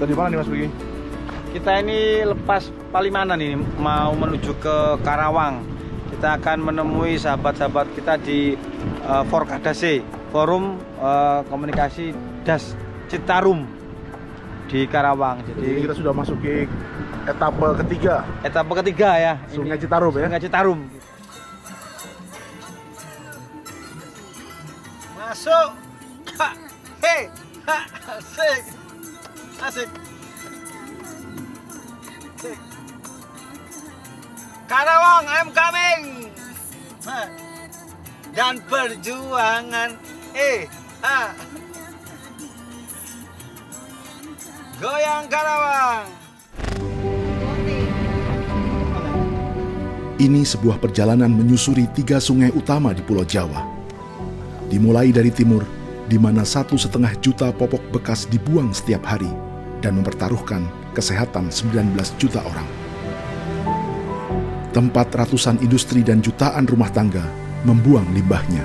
Kita di mana nih Mas Begi? Kita ini lepas Palimanan ini mau menuju ke Karawang. Kita akan menemui sahabat-sahabat kita di Forkadase, Forum Komunikasi Das Citarum di Karawang. Jadi kita sudah masuki etapa ketiga. Etapa ketiga ya. Sungai Citarum ya. Sungai Citarum. Masuk. Hei, asik. Asik. Karawang, I'm coming. Dan perjuangan goyang Karawang. Ini sebuah perjalanan menyusuri 3 sungai utama di Pulau Jawa. Dimulai dari timur, di mana 1,5 juta popok bekas dibuang setiap hari dan mempertaruhkan kesehatan 19 juta orang. Tempat ratusan industri dan jutaan rumah tangga membuang limbahnya.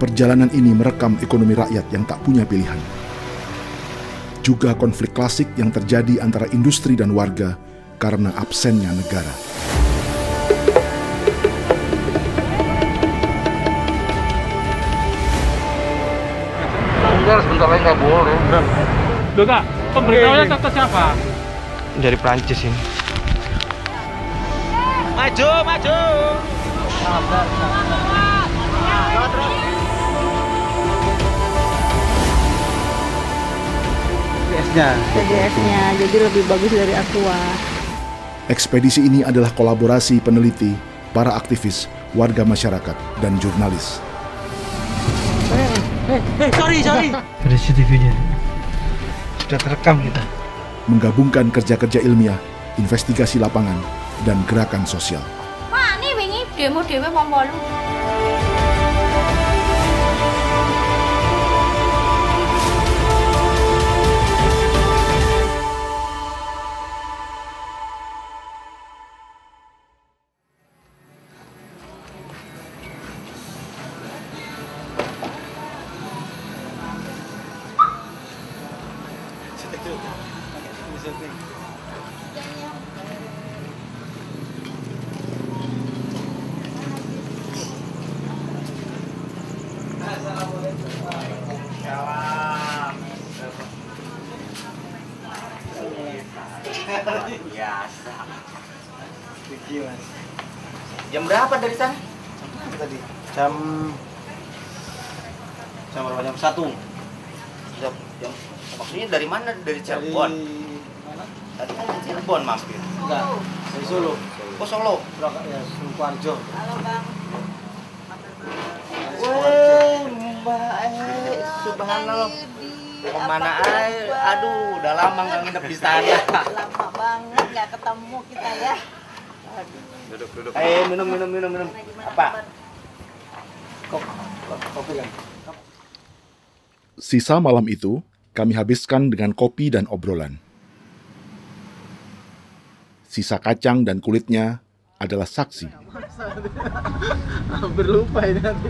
Perjalanan ini merekam ekonomi rakyat yang tak punya pilihan. Juga konflik klasik yang terjadi antara industri dan warga karena absennya negara. Sebentar lagi nggak boleh. Loh Kak, pemberitahuannya ke siapa? Dari Prancis ini. Maju, maju. TGS-nya, jadi lebih bagus dari Aqua. Ekspedisi ini adalah kolaborasi peneliti, para aktivis, warga masyarakat, dan jurnalis. Sorry. Ada CCTV-nya. Sudah terekam kita. Menggabungkan kerja-kerja ilmiah, investigasi lapangan, dan gerakan sosial. Wah, ini wingi demo-demo Pompolu. Biasa. Jam berapa dari sana? Tadi jam berapa? Jam 1. Jam maksudnya dari mana? Dari Cirebon. Tadi kan dari Cirebon mampir. Enggak, dari Solo. Oh, Solo. Ya, Sukoharjo. Halo Bang. Wah, Mbak, subhanallah. Kemana aja? Aduh, udah lama nggak nginep di sana. Lama banget nggak ketemu kita ya. Duduk. Minum. Apa? Kopi kan? Sisa malam itu, kami habiskan dengan kopi dan obrolan. Sisa kacang dan kulitnya adalah saksi. Hampir lupa ini nanti.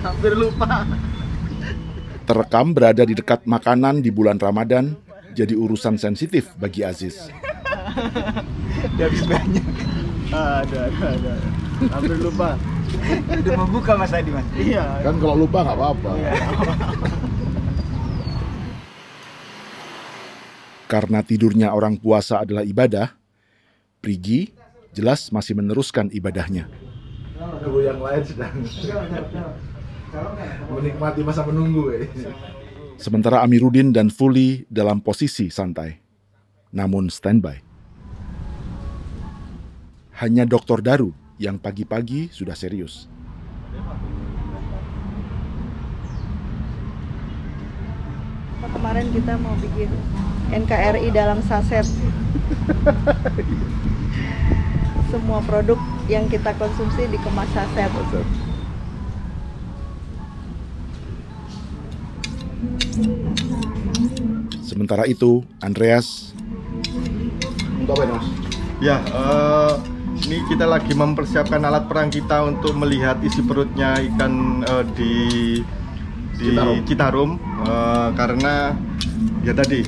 Hampir lupa. Terekam berada di dekat makanan di bulan Ramadan jadi urusan sensitif bagi Aziz. Habis banyak. Ada. Hampir lupa. Udah mau buka Mas tadi, Mas. Iya. Kan kalau lupa nggak apa-apa. Karena tidurnya orang puasa adalah ibadah, Prigi jelas masih meneruskan ibadahnya. Menunggu yang lain sedang menikmati masa menunggu. Sementara Amiruddin dan Fuli dalam posisi santai, namun standby. Hanya Dr. Daru yang pagi-pagi sudah serius. Kemarin kita mau bikin NKRI dalam saset. Semua produk yang kita konsumsi dikemas saset. Sementara itu, Andreas ya, ini kita lagi mempersiapkan alat perang kita untuk melihat isi perutnya ikan di di Citarum, karena ya tadi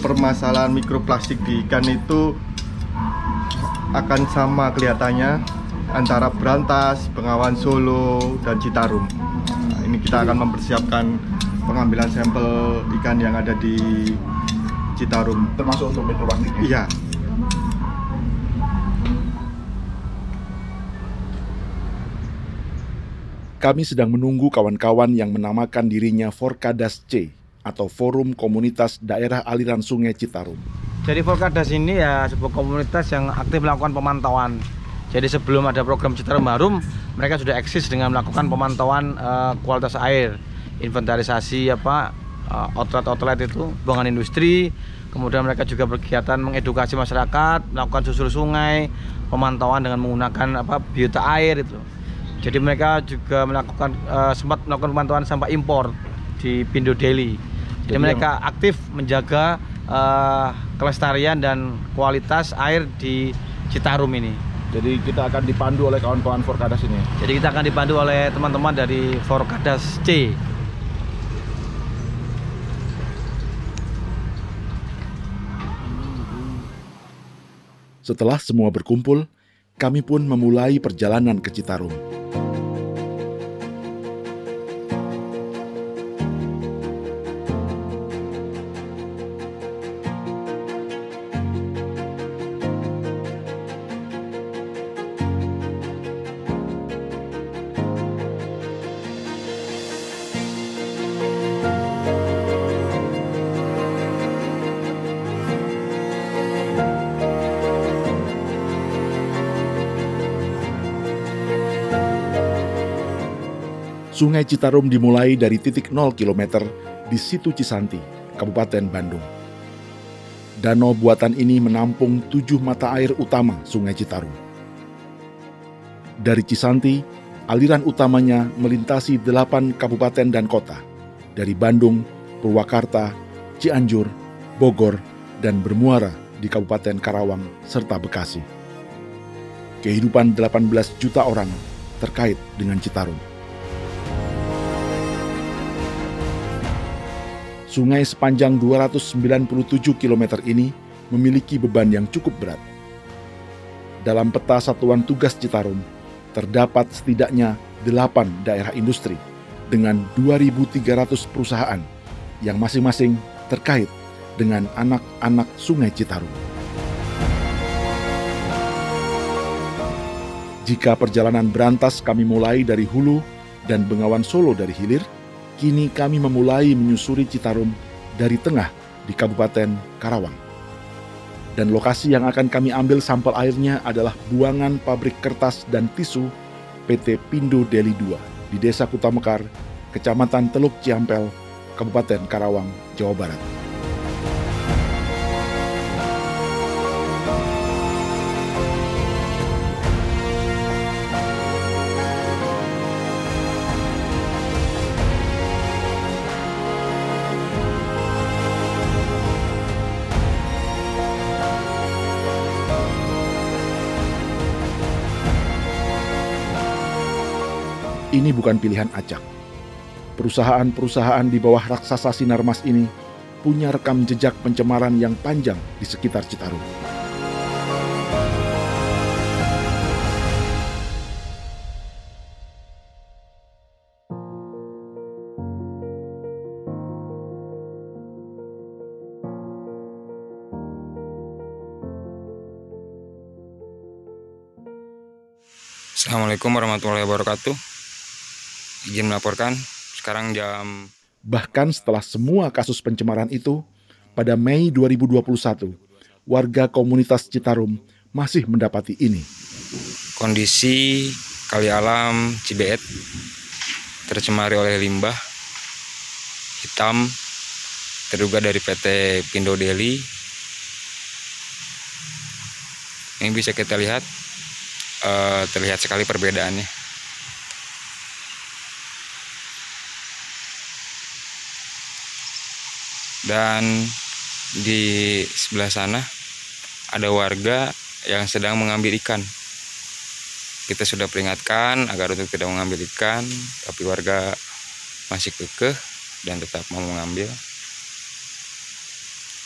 permasalahan mikroplastik di ikan itu akan sama kelihatannya antara Brantas, Bengawan Solo, dan Citarum. Nah, ini kita akan mempersiapkan pengambilan sampel ikan yang ada di Citarum. Termasuk untuk mikroplastik? Iya. Kami sedang menunggu kawan-kawan yang menamakan dirinya Forkadas C atau Forum Komunitas Daerah Aliran Sungai Citarum. Jadi Forkadas ini ya sebuah komunitas yang aktif melakukan pemantauan. Jadi sebelum ada program Citarum Harum, mereka sudah eksis dengan melakukan pemantauan kualitas air, inventarisasi outlet itu, buangan industri. Kemudian mereka juga berkegiatan mengedukasi masyarakat, melakukan susur sungai, pemantauan dengan menggunakan biota air itu. Jadi mereka juga sempat melakukan pemantauan sampah impor di Pindo Deli. Jadi mereka aktif menjaga kelestarian dan kualitas air di Citarum ini. Jadi kita akan dipandu oleh kawan-kawan Forkadas ini. Jadi kita akan dipandu oleh teman-teman dari Forkadas C. Setelah semua berkumpul, kami pun memulai perjalanan ke Citarum. Sungai Citarum dimulai dari titik 0 km di Situ Cisanti, Kabupaten Bandung. Danau buatan ini menampung 7 mata air utama Sungai Citarum. Dari Cisanti, aliran utamanya melintasi 8 kabupaten dan kota, dari Bandung, Purwakarta, Cianjur, Bogor, dan bermuara di Kabupaten Karawang serta Bekasi. Kehidupan 18 juta orang terkait dengan Citarum. Sungai sepanjang 297 km ini memiliki beban yang cukup berat. Dalam peta Satuan Tugas Citarum, terdapat setidaknya 8 daerah industri dengan 2.300 perusahaan yang masing-masing terkait dengan anak-anak Sungai Citarum. Jika perjalanan berantas kami mulai dari hulu dan Bengawan Solo dari hilir, kini kami memulai menyusuri Citarum dari tengah di Kabupaten Karawang. Dan lokasi yang akan kami ambil sampel airnya adalah buangan pabrik kertas dan tisu PT Pindo Deli 2 di Desa Kutamekar, Kecamatan Teluk Ciampel, Kabupaten Karawang, Jawa Barat. Ini bukan pilihan acak. Perusahaan-perusahaan di bawah raksasa Sinarmas ini punya rekam jejak pencemaran yang panjang di sekitar Citarum. Assalamualaikum warahmatullahi wabarakatuh. Izin melaporkan, sekarang jam... Bahkan setelah semua kasus pencemaran itu, pada Mei 2021, warga komunitas Citarum masih mendapati ini. Kondisi kali alam Cibeet tercemari oleh limbah hitam terduga dari PT Pindo Deli. Ini bisa kita lihat, terlihat sekali perbedaannya. Dan di sebelah sana ada warga yang sedang mengambil ikan. Kita sudah peringatkan agar untuk tidak mengambil ikan, tapi warga masih kekeh dan tetap mau mengambil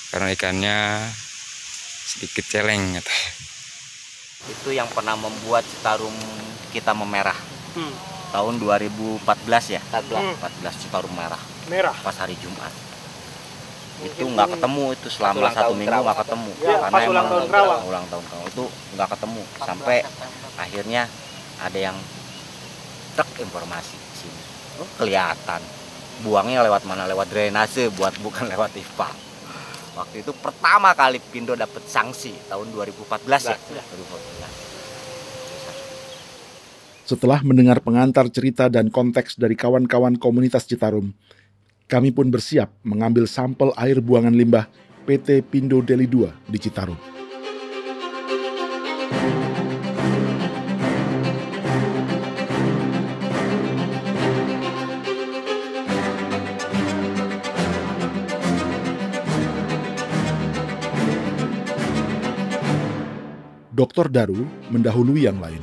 karena ikannya sedikit celeng katanya. Itu yang pernah membuat Citarum kita memerah. Tahun 2014 ya. 14 Citarum merah. Pas hari Jumat. Itu nggak ketemu itu selama 1 minggu nggak ketemu. Ya, karena ulang tahun Kerawang. ulang tahun Kerawang itu nggak ketemu sampai akhirnya ada yang truk informasi di sini. Oh, kelihatan. Buangnya lewat mana? Lewat drainase, bukan lewat IPA. Waktu itu pertama kali Pindo dapat sanksi tahun 2014 ya. 2014. Setelah mendengar pengantar cerita dan konteks dari kawan-kawan komunitas Citarum, kami pun bersiap mengambil sampel air buangan limbah PT Pindo Deli 2 di Citarum. Dr. Daru mendahului yang lain.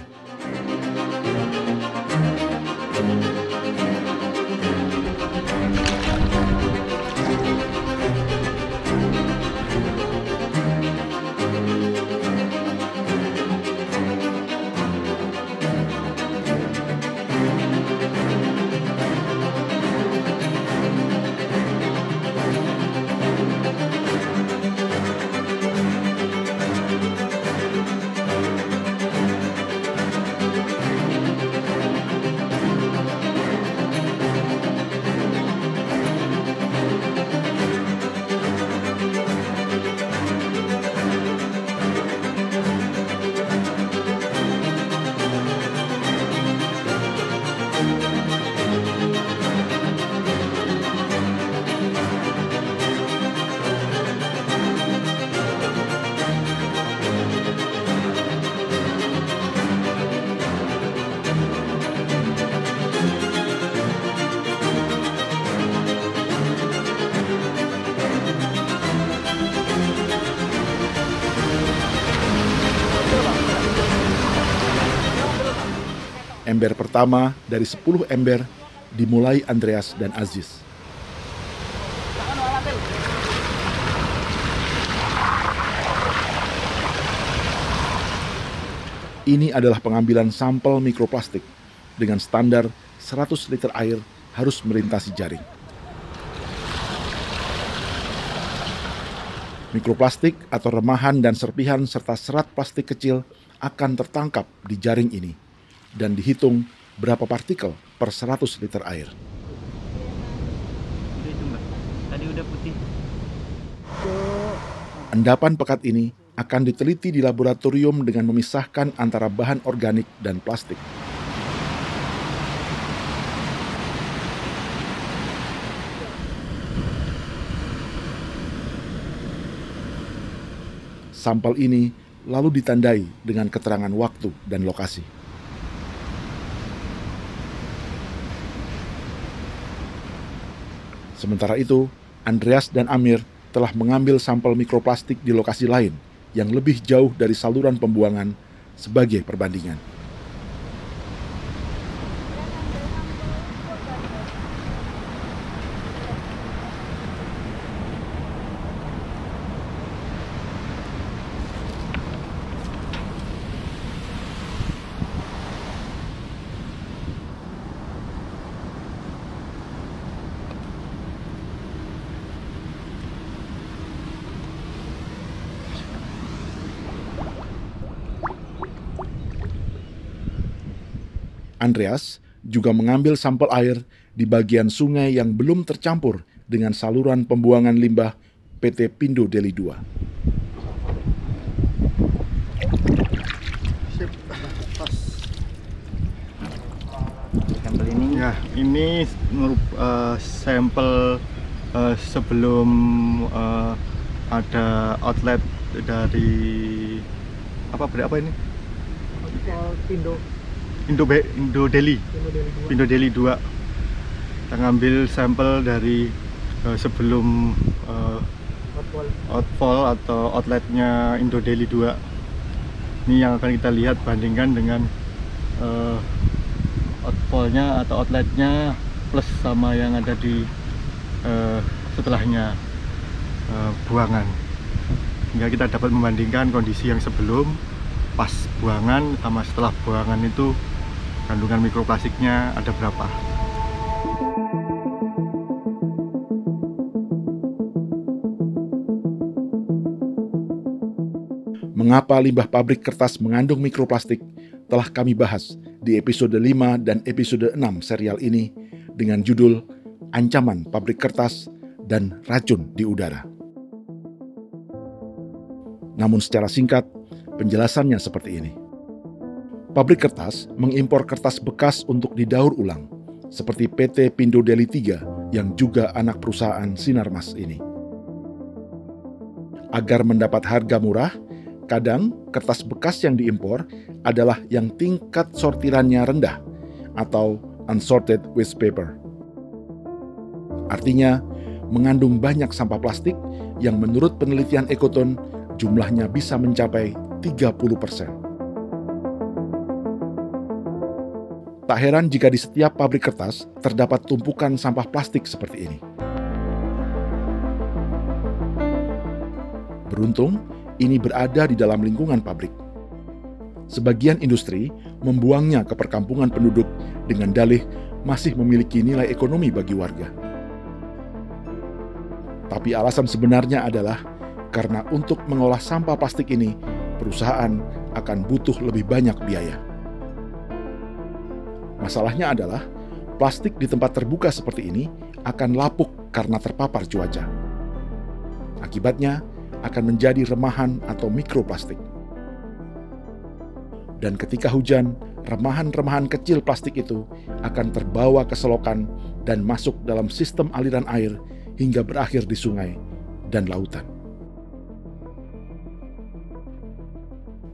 Ember pertama dari 10 ember dimulai Andreas dan Aziz. Ini adalah pengambilan sampel mikroplastik dengan standar 100 liter air harus melintasi jaring. Mikroplastik atau remahan dan serpihan serta serat plastik kecil akan tertangkap di jaring ini dan dihitung berapa partikel per 100 liter air. Tadi udah putih. Endapan pekat ini akan diteliti di laboratorium dengan memisahkan antara bahan organik dan plastik. Sampel ini lalu ditandai dengan keterangan waktu dan lokasi. Sementara itu, Andreas dan Amir telah mengambil sampel mikroplastik di lokasi lain yang lebih jauh dari saluran pembuangan sebagai perbandingan. Andreas juga mengambil sampel air di bagian sungai yang belum tercampur dengan saluran pembuangan limbah PT Pindo Deli 2. Sampel ini? Ya, ini sampel sebelum ada outlet dari apa ini? Pindo Deli 2. Kita ngambil sampel dari sebelum outfall atau outletnya Indo Deli 2. Ini yang akan kita lihat bandingkan dengan outfallnya atau outletnya plus sama yang ada di setelahnya buangan, hingga kita dapat membandingkan kondisi yang sebelum pas buangan sama setelah buangan itu kandungan mikroplastiknya ada berapa. Mengapa limbah pabrik kertas mengandung mikroplastik telah kami bahas di episode 5 dan episode 6 serial ini dengan judul Ancaman Pabrik Kertas dan Racun di Udara. Namun secara singkat, penjelasannya seperti ini. Pabrik kertas mengimpor kertas bekas untuk didaur ulang, seperti PT Pindo Deli 3 yang juga anak perusahaan Sinarmas ini. Agar mendapat harga murah, kadang kertas bekas yang diimpor adalah yang tingkat sortirannya rendah atau unsorted waste paper. Artinya, mengandung banyak sampah plastik yang menurut penelitian Ekoton jumlahnya bisa mencapai 30%. Tak heran jika di setiap pabrik kertas terdapat tumpukan sampah plastik seperti ini. Beruntung, ini berada di dalam lingkungan pabrik. Sebagian industri membuangnya ke perkampungan penduduk dengan dalih masih memiliki nilai ekonomi bagi warga. Tapi alasan sebenarnya adalah karena untuk mengolah sampah plastik ini, perusahaan akan butuh lebih banyak biaya. Masalahnya adalah, plastik di tempat terbuka seperti ini akan lapuk karena terpapar cuaca. Akibatnya, akan menjadi remahan atau mikroplastik. Dan ketika hujan, remahan-remahan kecil plastik itu akan terbawa ke selokan dan masuk dalam sistem aliran air hingga berakhir di sungai dan lautan.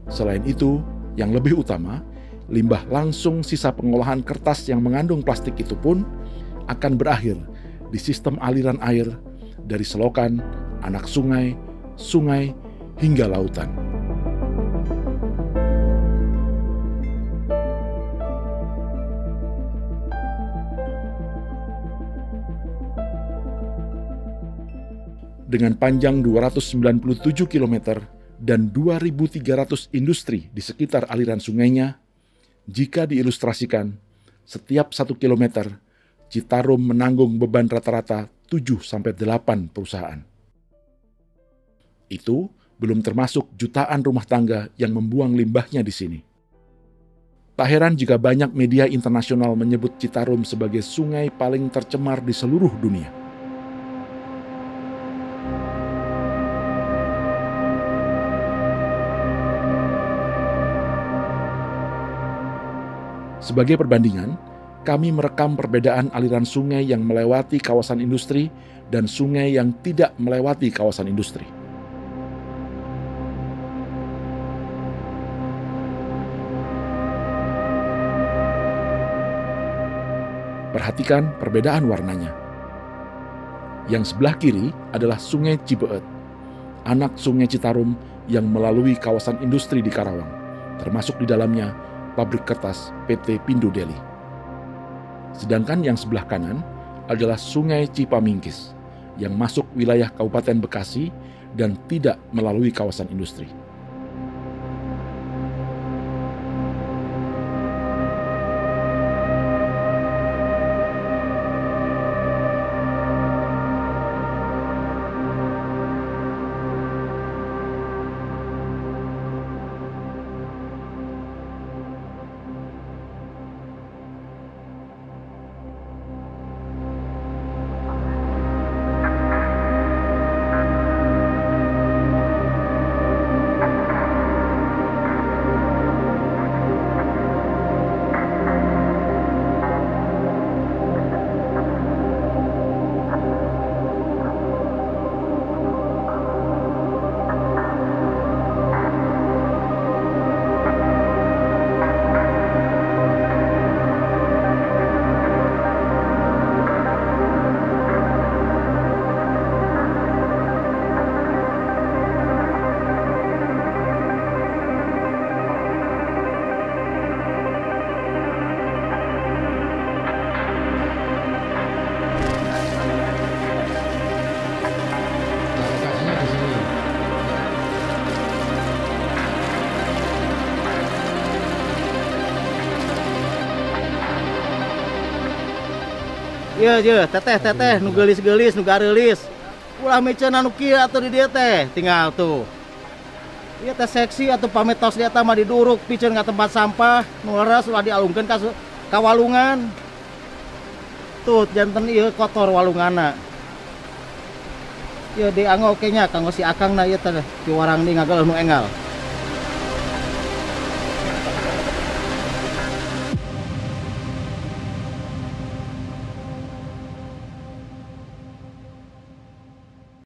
Selain itu, yang lebih utama, limbah langsung sisa pengolahan kertas yang mengandung plastik itu pun akan berakhir di sistem aliran air dari selokan, anak sungai, hingga lautan. Dengan panjang 297 km dan 2.300 industri di sekitar aliran sungainya, jika diilustrasikan, setiap 1 kilometer, Citarum menanggung beban rata-rata 7-8 perusahaan. Itu belum termasuk jutaan rumah tangga yang membuang limbahnya di sini. Tak heran jika banyak media internasional menyebut Citarum sebagai sungai paling tercemar di seluruh dunia. Sebagai perbandingan, kami merekam perbedaan aliran sungai yang melewati kawasan industri dan sungai yang tidak melewati kawasan industri. Perhatikan perbedaan warnanya. Yang sebelah kiri adalah Sungai Cibeet, anak Sungai Citarum yang melalui kawasan industri di Karawang, termasuk di dalamnya pabrik kertas PT Pindo Deli. Sedangkan yang sebelah kanan adalah Sungai Cipamingkis, yang masuk wilayah Kabupaten Bekasi dan tidak melalui kawasan industri. Iya, teteh nu geulis-geulis nu gareulis. Ulah meceuna nu kieu atuh di dieu teh, tinggal tuh. Ieu teh seksi atuh pametos di eta mah diduruk piceun ka tempat sampah, nu leres ulah dialungkeun ka walungan. Tuh janten ieu kotor walunganna. Ieu dianggo oke nya kanggo si akangna ieu teh, ti warang di ngagel nu enggal.